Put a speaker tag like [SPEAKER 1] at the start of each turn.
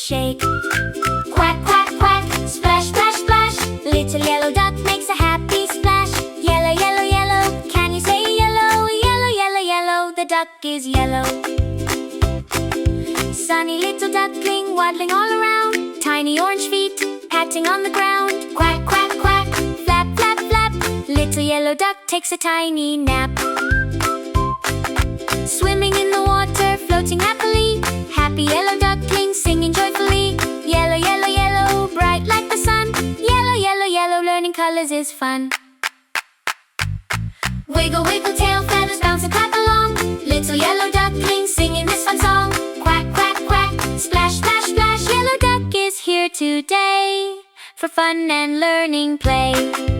[SPEAKER 1] shake. Quack, quack, quack, splash, splash, splash. Little yellow duck makes a happy splash. Yellow, yellow, yellow, can you say yellow? Yellow, yellow, yellow, the duck is yellow. Sunny little duckling waddling all around. Tiny orange feet patting on the ground. Quack, quack, quack, flap, flap, flap. Little yellow duck takes a tiny nap. Swimming in the water, floating happily. Happy yellow duckling singing joyfully. Yellow, yellow, yellow, bright like the sun. Yellow, yellow, yellow, learning colors is fun. Wiggle, wiggle, tail feathers bounce and clap along. Little yellow duckling singing this fun song. Quack, quack, quack, splash, splash, splash. Yellow duck is here today for fun and learning play.